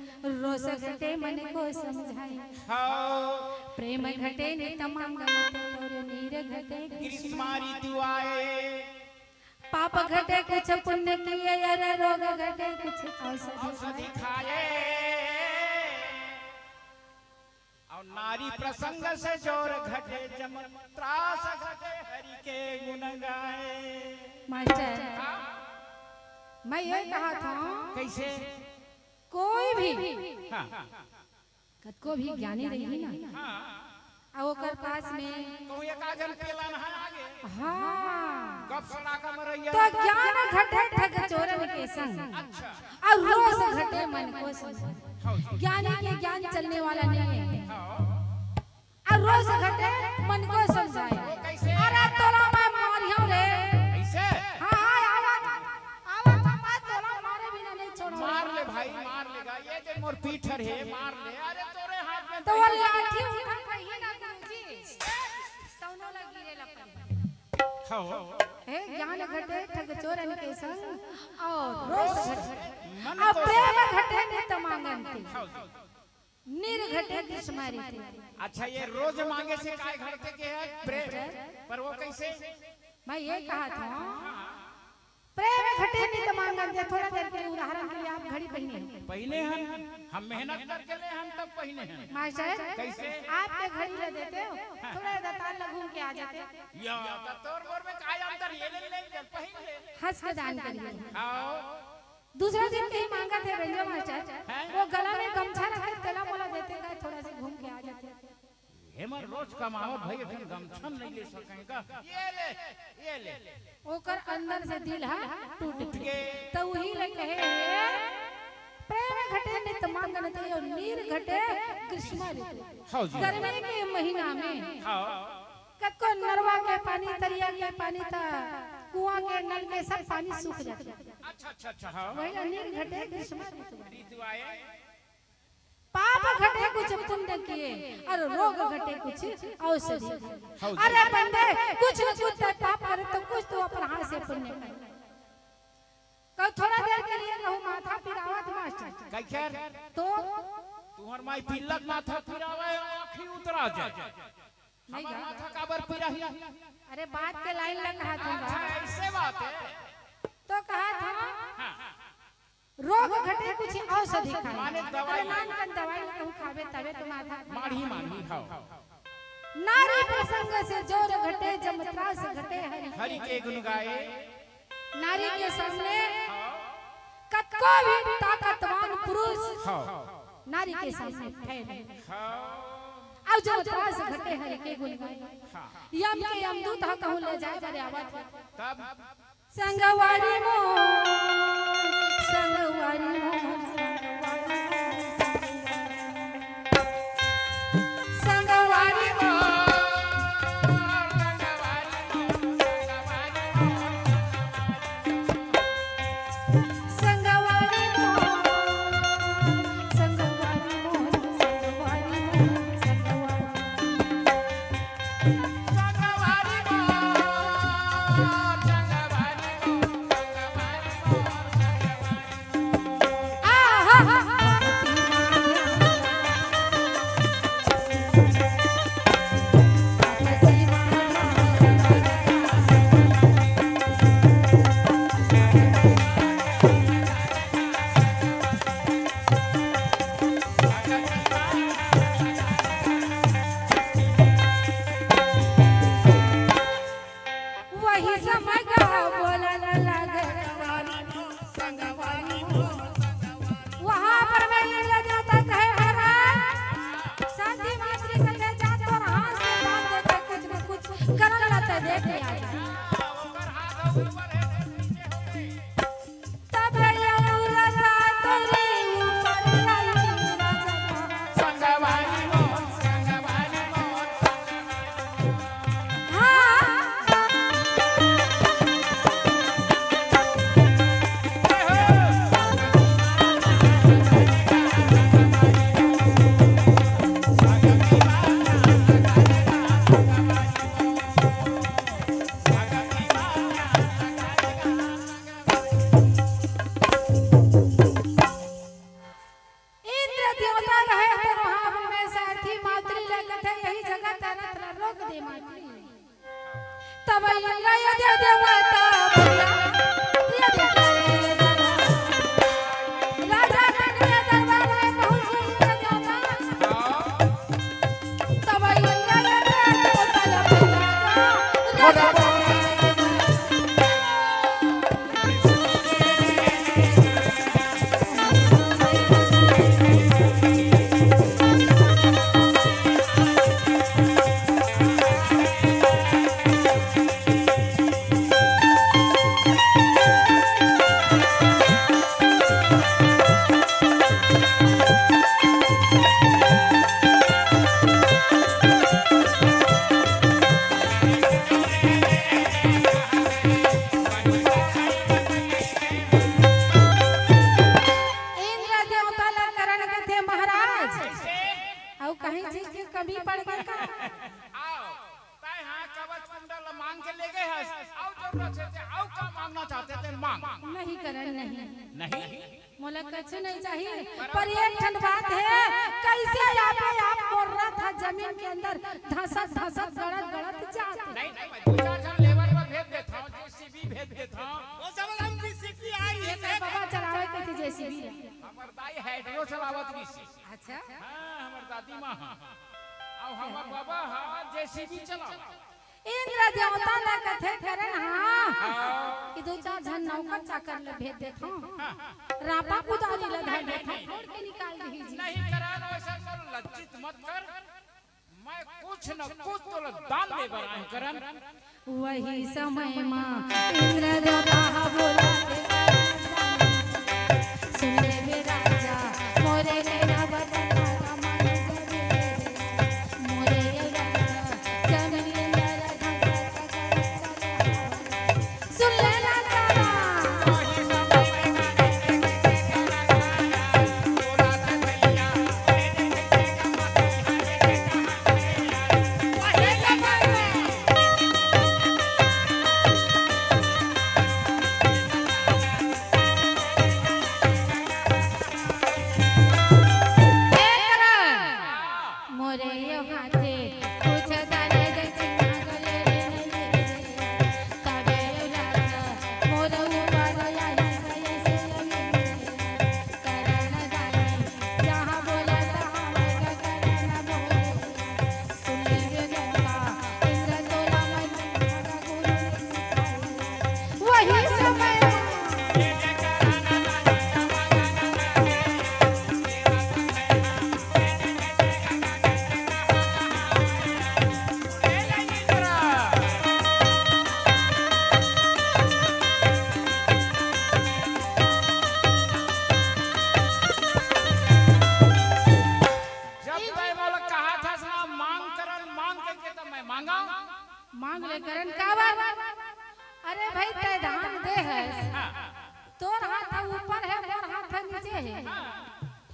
मन को समझाए प्रेम घटे ने तमाम और नीर घटे ग्रीष्मा ऋतु आए पाप घटे कुछ पुण्य किए अरे रोग घटे कुछ औषधि खाए और नारी प्रसंग से जोर घटे जम त्रास घटे हरि के गुण गाए। मास्टर मैं ये कहा था कैसे कोई भी को भी ज्ञानी रही ना और ओकर पास में कहूं एक आजन पेला ना आगे हां गप सड़ा का मरैया तो ज्ञान घटे ठग चोरन के संग अच्छा और रोज घटे मन को समझ ज्ञानी के ज्ञान चलने वाला नहीं है और रोज घटे मन को समझाए अरे तोला मैं मारियो रे ऐसे हां आवत मैं तोला मारे बिना नहीं छोड़ो मार ले भाई मार लेगा ये जो मोर पीठर है मार ले अरे तोरे हाथ में तो वो लाठी उठा कहिए ना गुरुजी तौनो लगी रे लपन हे ज्ञान घटे ठग चोरन के संग और रोज घटे और प्रेम घटे ने तमांगन नीर घटे कृष्मारी थे। अच्छा ये रोज मांगे से काय घटते के है प्रेम पर वो कैसे मैं ये कहा था प्रेम घटे नहीं तमांगन दे थोड़ा देर के लिए उदाहरण के लिए आप घड़ी पहने हम मेहनत करके ले हम तब पहने हैं मास्टर कैसे आपके घड़ी ले देते हो थोड़ा दताल घूम के आ जाते या तोर मोर में काय अंतर ये ले पहन ले हंस के दान करिए आओ दूसरा दिन कहीं मांगा थे रंजो मास्टर वो गला में गमछा रखे तेला मोला देते गए थोड़ा से घूम के आ जाते हेमर रोज कमावत भाई अपन गमछा नहीं ले सकेगा ये ले ओकर अंदर से दिल है टूट गए तो वही ले कहे प्रेम घटे ने तमांगन थे और नीर घटे ग्रीष्म ऋतु गर्मी के महीना में कक्को नरवा के पानी तरिया के पानी था कुआं के नल के सब पानी सूख जाते अच्छा हां वही नीर घटे ग्रीष्म ऋतु आए पाप घटे कुछ पुण्य किए और रोग घटे कुछ औषधि अरे बंदे कुछ न कुछ पाप करे तो कुछ तो अपन हाथ से पुण्य करे कल थोड़ा देर के लिए कहूं माथा पिरावत मास्टर कैखर तो तुहर माई पिल्लक माथा पिरावे आंखी उतरा जाए नहीं माथा काबर पिराही अरे बात के लाइन लग रहा था ऐसे बात है तो कहा था रोग घटे कुछ औषधि खाए माने दवाई नान दवाई कहूं खावे तबे तो माथा माढ़ी खाओ नारी प्रसंग से जोर घटे जम त्रास घटे हरि के गुण गाए नारी के सामने कतको भी ताकतवान पुरुष नारी के सामने ठहरे अब जो त्रास घटे हरि के गुण गाए यम के यमदूत हा कहूं ले जाए जरे आवत तब संगवारी मो से देख के आ जा ऊपर हाथ ऊपर है नीचे हो तब यौरा था तेरे ऊपर लाई संगवारी मोहन नहीं करन नहीं मोला कुछ नहीं चाहिए पर एक ठन बात है कैसे आप बोल रहा था जमीन के अंदर धसत धसत गड़त गड़त जाते नहीं दो चार जन लेबर में भेज देता हूं जेसीबी भेज देता हूं वो सब हम जेसीबी आई है बाबा चलावे के थी जेसीबी हमर दाई हाइड्रो चलावत रही। अच्छा हां हमर दादी मां और हमर बाबा हां जेसीबी चलावा इंद्र देवता ला कथे करन हां कि दो चार जन नौकर चाकर ले भेज देता हूं रापा कुदारी ले धर देता छोड़ के निकाल दी जी नहीं करान वैसा कर लज्जित मत कर मैं कुछ न कुछ तो दान दे बराए करन वही समय मां इंद्र देवता बोला सुन ले वे राजा मोरे मेरा बदन का मन करे मोरे राजा जमीन सुन ले मांग ले करन कावा अरे भाई ते धान दे है तोर हाथ ऊपर है मोर हाथ नीचे है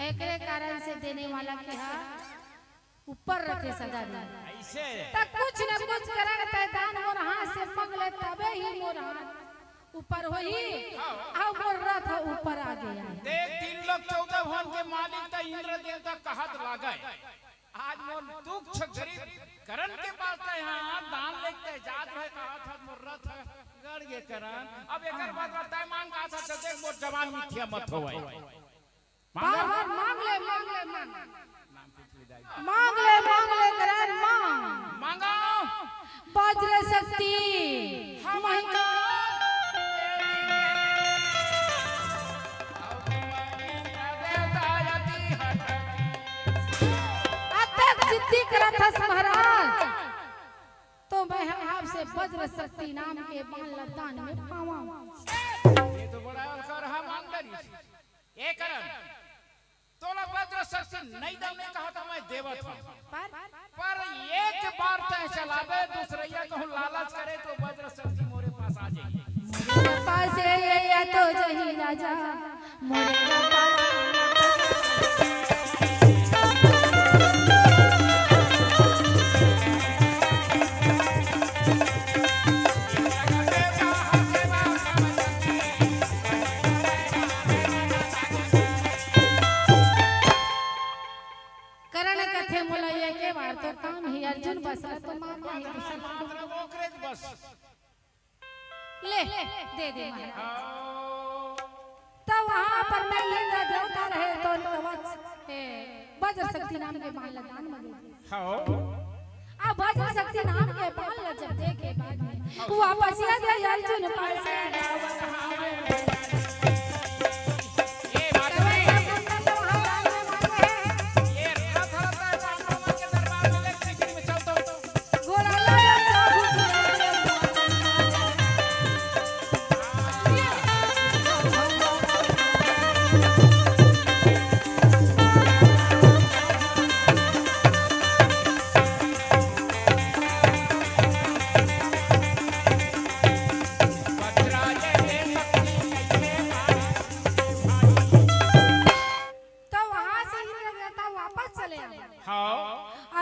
एकरे कारण से देने वाला के हाथ ऊपर रखे सदा दे ऐसे तब कुछ न कुछ करन ते दान मोर हाथ से मांग ले तबे ही मोर हाथ ऊपर होई आ मोर रथ ऊपर आ गया देख 3 लाख 14 भवन के मालिक त इंद्र देवता कहत लागे आज मोर दुख छ गरीब करन के पास त यहां दान लेके जात रहे कहत हत मोर रथ गड़ गे करन अब एकर बाद बताए मांग का था त देख मोर जवान मिठिया मत होवे मांग ले करन मांगो वज्र शक्ति महिमा जिद्दी करत हस महाराज तो तो मैं आपसे वज्र शक्ति नाम के बाण दान में पावा। ये तो बड़ा कर रहा मांगदरी ये करन तो लोग वज्र शक्ति नहीं दमने कहा था मैं देवत हूं पर एक बार तय चलावे दूसरैया कहूं लालच करे तो वज्र शक्ति मोरे पास आ जाए। मोरे पास ये तो जही राजा मोरे पास तो काम ही अर्जुन बस तो मानना है बस ले दे दे तो वहां पर मैं इंद्र देवता रहे तो वज्र शक्ति नाम के बाण दान में दे अब वज्र शक्ति नाम के बाण जब दे के बाद में वापस आ गया अर्जुन पास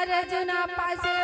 अर्जुना पासे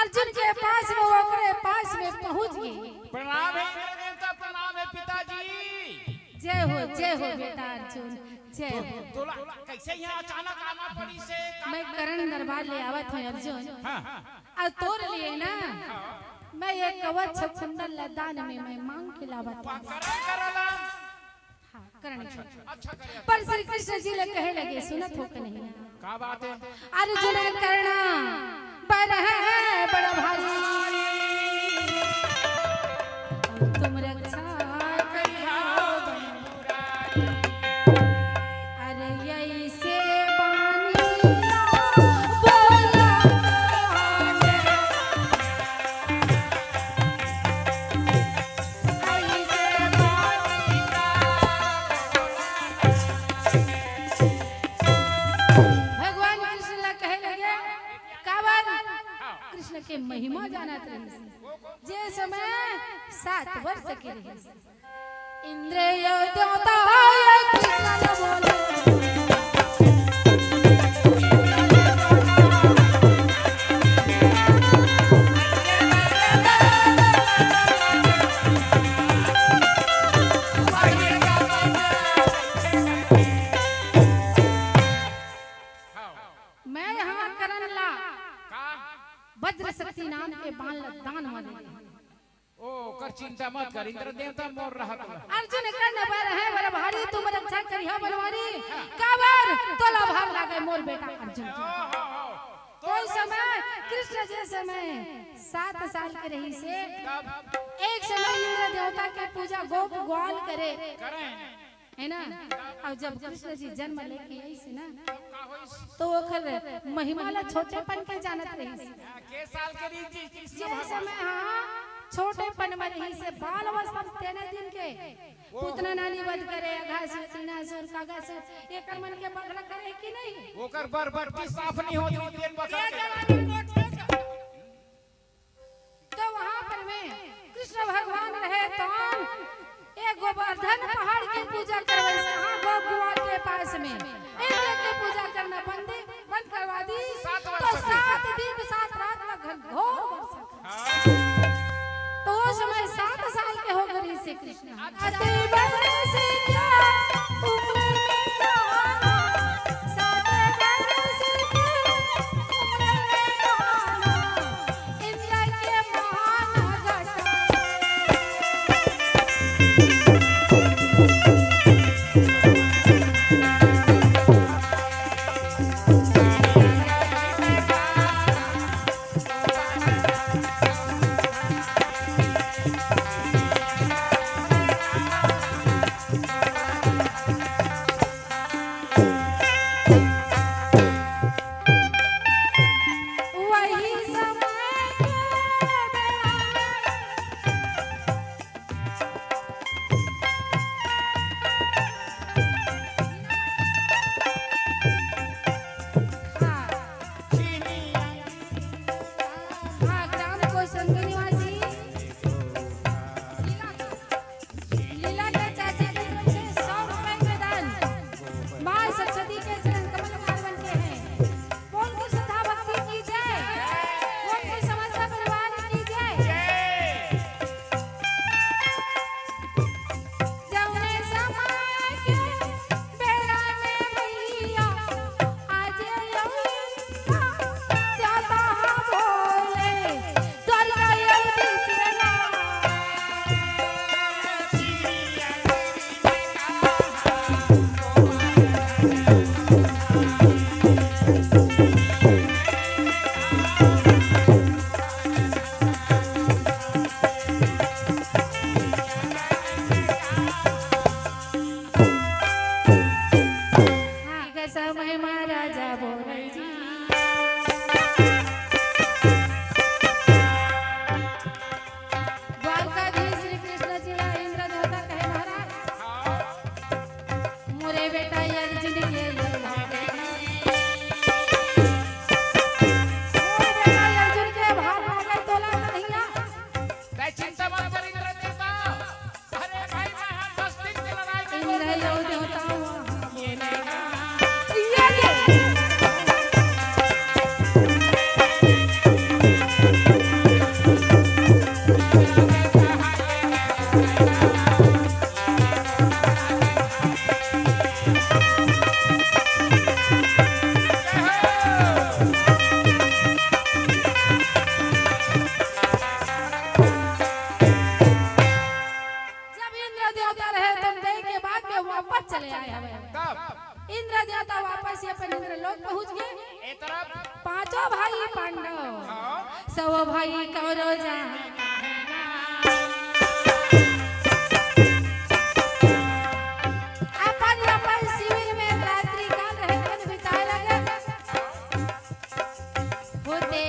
अर्जुन के पास में ओकरे पास में पहुंच गए। प्रणाम है इंद्र देवता, प्रणाम है पिताजी। जय हो बेटा अर्जुन, जय हो। तो कैसे यहाँ अचानक आना पड़ी से? मैं करण दरबार ले आवत हूँ अर्जुन। और तोर लिए ना मैं एक कवच कुंडल लदान में मैं मांग के लावत हूँ। अच्छा पर श्री कृष्ण जी ले कहे लगे सुनत हो कि नहीं? क्या बात है? अर्जुन करना पर है बड़ा भारी, तुम रक्षा करियो अरे यही से बानी बोला के महिमा जानत रही। जे समय 7 वर्ष के रही इंद्र देवता कृष्ण बोले मैं यहाँ करन ला वज्र शक्ति नाम के बाण दान में दे। ओ कर चिंता मत कर, इंद्र देवता मोर रहा तो अर्जुन करने पर है बड़ा भारी, तुम रक्षा करियो बनवारी काबर तोला भाग लागे मोर बेटा अर्जुन। कोई समय कृष्ण जे समय 7 साल के रही से एक समय इंद्र देवता के पूजा गोप ग्वाल करे है ना। और जब कृष्ण जी जन्म लेके आई से ना तो ओकर महिमा ला छोटेपन के जानत रही के साल के रही जी जे समय हां छोटेपन में रही से बाल अवस्था 13 दिन के पुतना नानी वध करे अघासुर त्रिनासुर कागासुर एकर मन के बगला करे कि नहीं? ओकर बरबट्टी साफ नहीं होती तेल बखर तो वो समय 7 साल के हो गए श्री कृष्ण। पांचों भाई पांडव सौ भाई कौरव अपन शिविर में रात्रि काल रहकर बिताए लगे होते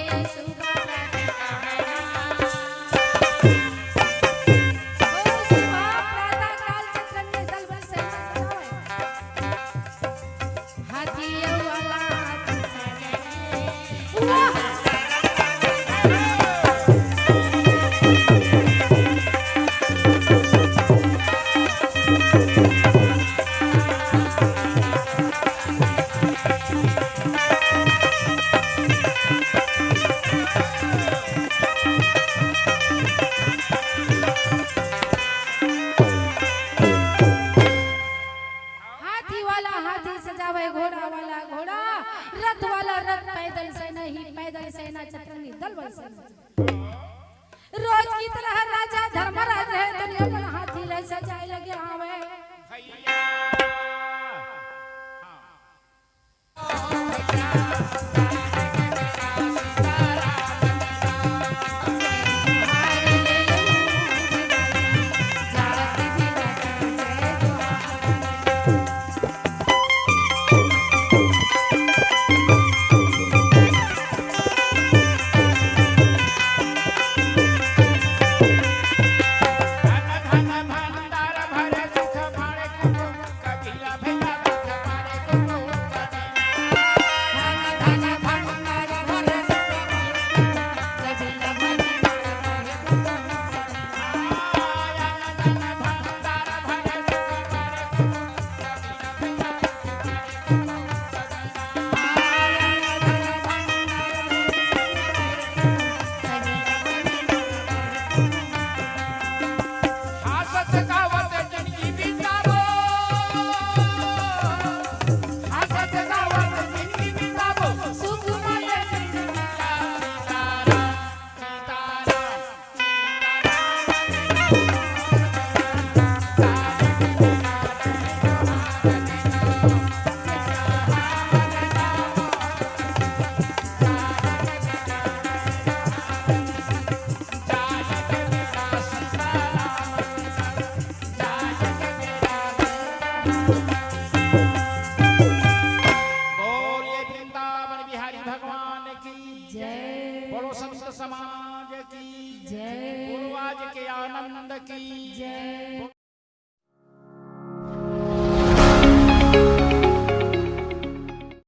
रोज की तरह राजा धर्मराज रहे दुनिया पर हाथी ले सजाए लगे आवे धन धन संत समाज की जय। बोलो आज के आनंद की जय।